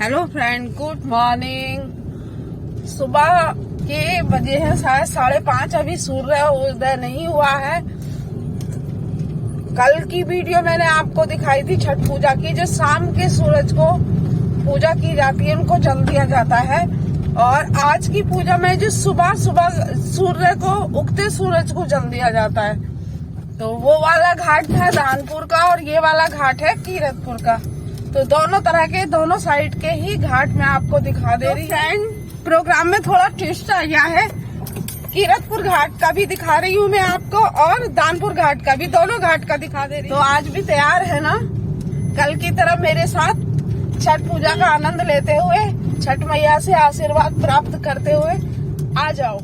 Hello friend, good morning. सुबह के बजे हैं शायद 5:30। अभी सूर्य उदय नहीं हुआ है। कल की वीडियो मैंने आपको दिखाई थी छठ पूजा की, जो शाम के सूरज को पूजा की जाती है, उनको जल दिया जाता है। और आज की पूजा में जो सुबह सुबह सूर्य को, उगते सूरज को जल दिया जाता है। तो वो वाला घाट है दानपुर का और ये वाला घाट है कीरतपुर का। तो दोनों तरह के, दोनों साइड के ही घाट मैं आपको दिखा दे रही हूँ। प्रोग्राम में थोड़ा ट्विस्ट आ गया है। कीरतपुर घाट का भी दिखा रही हूँ मैं आपको और दानपुर घाट का भी, दोनों घाट का दिखा दे रही हूँ। तो आज भी तैयार है ना कल की तरह मेरे साथ छठ पूजा का आनंद लेते हुए, छठ मैया से आशीर्वाद प्राप्त करते हुए आ जाओ।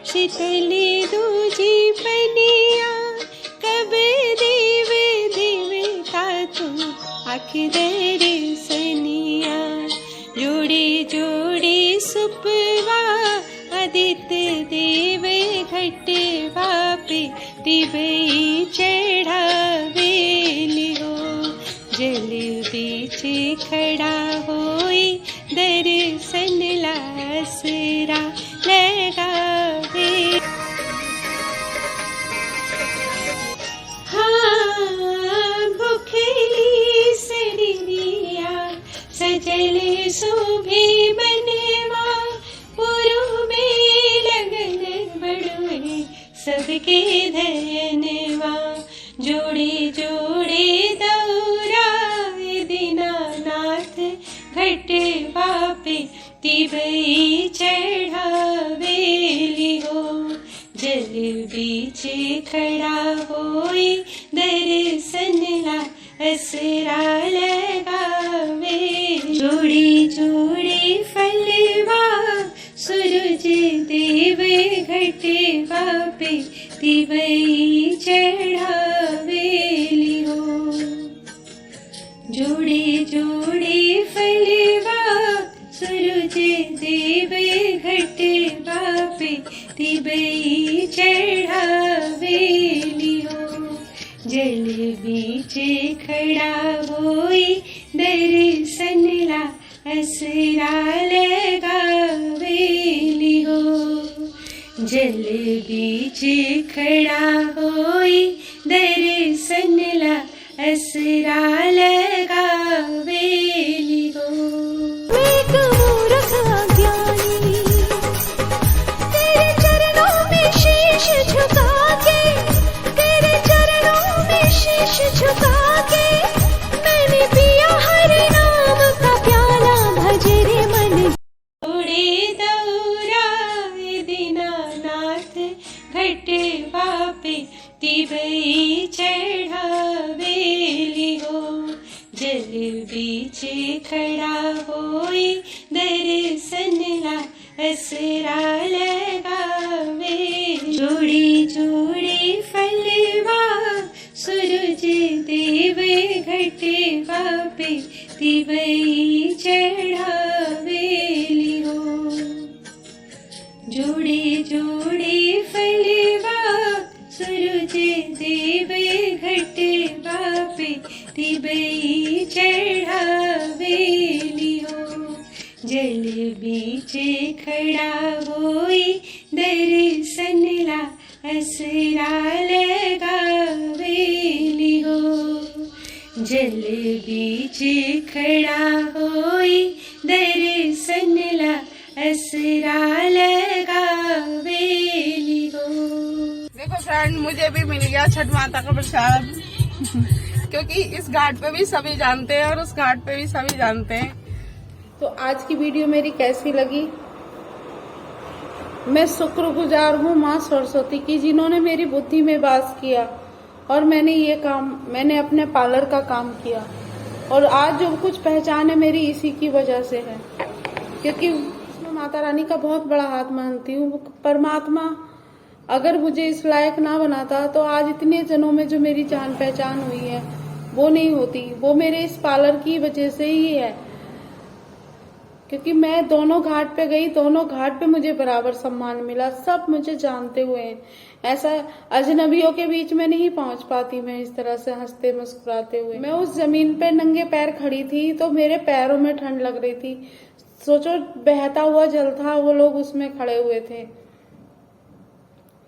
शीतली दूजी पनिया कब देव देवता तुम आखिर सनिया। जोड़े जोड़े सुपवा आदित्य देव घटवा पे दिवई चढ़ावे लियो। जल बीच खड़ा होई दर्शन लासरा लगावे। हाँ भुखली सरिया सजल शोभे बनवा, पुरु में लगन बड़ुए सबके धनवा। जोड़े जोड़े दौरा दीनानाथ घटवा पे तिबई चढ़ावे लियो। जल बीच खड़ा होई दर्शन ला असरा लगावे। जोड़ी जोड़ी फलवा सूरज देव घटवा पे तिबई चढ़ावे लियो। जोड़े जोड़े फलवा सूरज देव घटवा पे तिबई चढ़ावे लियो। जल बीच खड़ा होई दर्शन ला असरा लगावे लियो। जल बीच खड़ा होई दर्शन ला असरा लगावे लियो। झुका के मैंने पिया हरि नाम का प्याला, भज रे मन। जोड़े दौरा दीनानाथ घटवा पे तिबई चढ़ावे लियो। जल बीच खड़ा होई दर्शन ला असरा लगावे। जोड़ी जोड़ी फलवा सूरज देव घटवा पे तिबई चढ़ावे लियो। जोड़े जोड़े फलवा सूरज देव घटवा पे तिबई चढ़ावे लियो। जल बीच खड़ा होई दर्शन ला असरा लगावे लियो। जल बीच खड़ा होई दर्शन ला असरा लगावे लियो। देखो फ्रेंड, मुझे भी मिल गया छठ माता का प्रसाद क्योंकि इस घाट पे भी सभी जानते हैं और उस घाट पे भी सभी जानते हैं। तो आज की वीडियो मेरी कैसी लगी? मैं शुक्रगुजार हूँ माँ सरस्वती की, जिन्होंने मेरी बुद्धि में वास किया और मैंने अपने पार्लर का काम किया। और आज जो कुछ पहचान है मेरी इसी की वजह से है, क्योंकि मैं माता रानी का बहुत बड़ा हाथ मानती हूँ। परमात्मा अगर मुझे इस लायक ना बनाता तो आज इतने जनों में जो मेरी जान पहचान हुई है वो नहीं होती। वो मेरे इस पार्लर की वजह से ही है। क्योंकि मैं दोनों घाट पे गई, दोनों घाट पे मुझे बराबर सम्मान मिला। सब मुझे जानते हुए हैं, ऐसा अजनबियों के बीच में नहीं पहुंच पाती मैं इस तरह से हंसते मुस्कुराते हुए। मैं उस जमीन पे नंगे पैर खड़ी थी तो मेरे पैरों में ठंड लग रही थी। सोचो, बहता हुआ जल था, वो लोग उसमें खड़े हुए थे।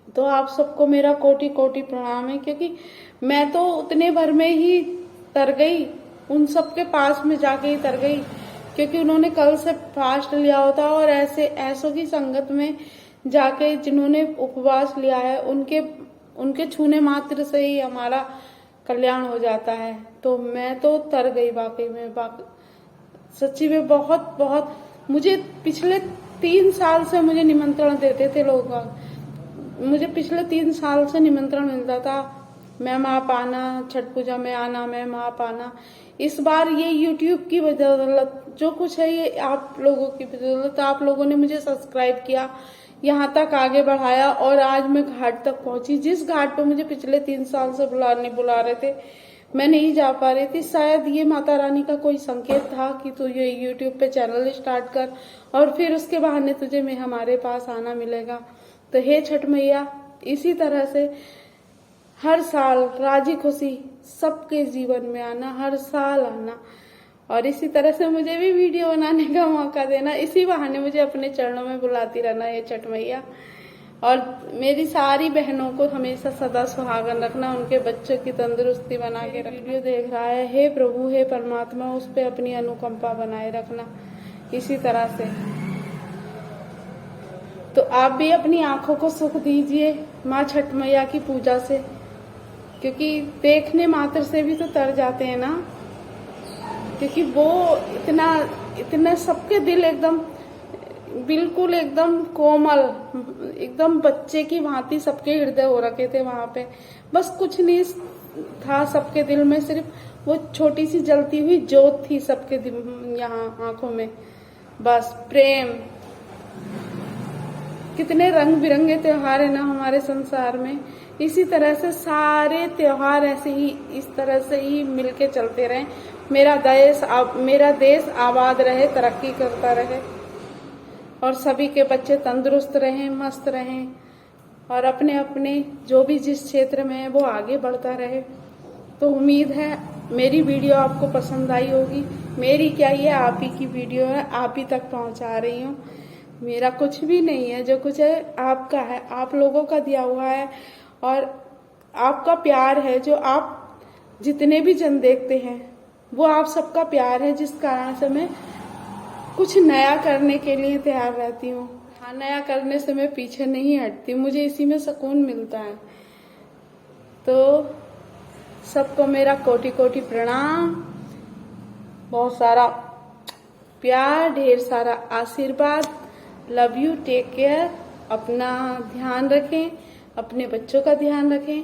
तो आप सबको मेरा कोटि कोटि प्रणाम है, क्योंकि मैं तो उतने भर में ही तर गई, उन सब के पास में जाके ही तर गई, क्योंकि उन्होंने कल से फास्ट लिया होता और ऐसों की संगत में जाके जिन्होंने उपवास लिया है उनके छूने मात्र से ही हमारा कल्याण हो जाता है। तो मैं तो तर गई वाकई में, सच्ची में बहुत बहुत। मुझे पिछले 3 साल से मुझे निमंत्रण देते थे लोग, मुझे पिछले 3 साल से निमंत्रण मिलता था, मैम आप आना, छठ पूजा में आना, मैम आप आना। इस बार ये YouTube की बदौलत जो कुछ है ये आप लोगों की बदौलत, आप लोगों ने मुझे सब्सक्राइब किया, यहाँ तक आगे बढ़ाया और आज मैं घाट तक पहुंची। जिस घाट पे मुझे पिछले 3 साल से बुला रहे थे, मैं नहीं जा पा रही थी। शायद ये माता रानी का कोई संकेत था कि तू ये YouTube पे चैनल स्टार्ट कर और फिर उसके बहाने तुझे मैं हमारे पास आना मिलेगा। तो हे छठ मैया, इसी तरह से हर साल राजी खुशी सबके जीवन में आना, हर साल आना, और इसी तरह से मुझे भी वीडियो बनाने का मौका देना, इसी बहाने मुझे अपने चरणों में बुलाती रहना ये छठ मैया। और मेरी सारी बहनों को हमेशा सदा सुहागन रखना, उनके बच्चों की तंदुरुस्ती बना के रखना। वीडियो देख रहा है, हे प्रभु हे परमात्मा, उस पे अपनी अनुकंपा बनाए रखना इसी तरह से। तो आप भी अपनी आंखों को सुख दीजिए माँ छठ मैया की पूजा से, क्योंकि देखने मात्र से भी तो तर जाते हैं ना, क्योंकि वो इतना सबके दिल एकदम बिल्कुल एकदम कोमल, एकदम बच्चे की भांति सबके हृदय हो रखे थे वहां पे। बस कुछ नहीं था सबके दिल में, सिर्फ वो छोटी सी जलती हुई ज्योत थी सबके यहाँ आंखों में, बस प्रेम। कितने रंग बिरंगे त्योहार है ना हमारे संसार में, इसी तरह से सारे त्योहार ऐसे ही इस तरह से ही मिलके चलते रहे। मेरा देश आबाद रहे, तरक्की करता रहे और सभी के बच्चे तंदुरुस्त रहें, मस्त रहें और अपने अपने जो भी जिस क्षेत्र में है वो आगे बढ़ता रहे। तो उम्मीद है मेरी वीडियो आपको पसंद आई होगी। मेरी क्या, ये आप ही की वीडियो है, आप ही तक पहुंचा रही हूँ। मेरा कुछ भी नहीं है, जो कुछ है आपका है, आप लोगों का दिया हुआ है और आपका प्यार है। जो आप जितने भी जन देखते हैं वो आप सबका प्यार है, जिस कारण से मैं कुछ नया करने के लिए तैयार रहती हूँ। हाँ, नया करने से मैं पीछे नहीं हटती, मुझे इसी में सुकून मिलता है। तो सबको मेरा कोटि कोटि प्रणाम, बहुत सारा प्यार, ढेर सारा आशीर्वाद। लव यू, टेक केयर, अपना ध्यान रखें, अपने बच्चों का ध्यान रखें।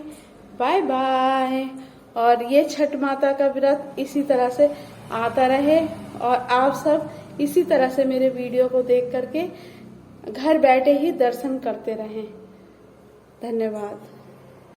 Bye bye. और ये छठ माता का व्रत इसी तरह से आता रहे और आप सब इसी तरह से मेरे वीडियो को देख करके घर बैठे ही दर्शन करते रहें। धन्यवाद।